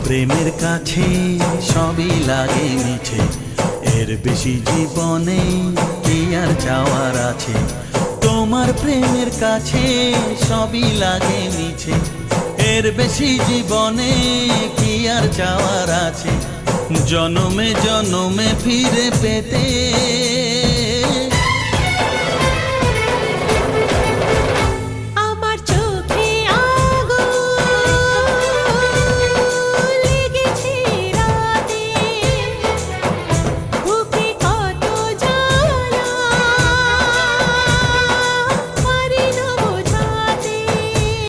প্রেমের কাছে সবই লাগে মিছে, এর বেশি জীবনে কি আর চাওয়ার আছে। তোমার প্রেমের কাছে সবই লাগে মিছে, এর বেশি জীবনে কি আর চাওয়ার আছে। জনমে জনমে ফিরে পেতে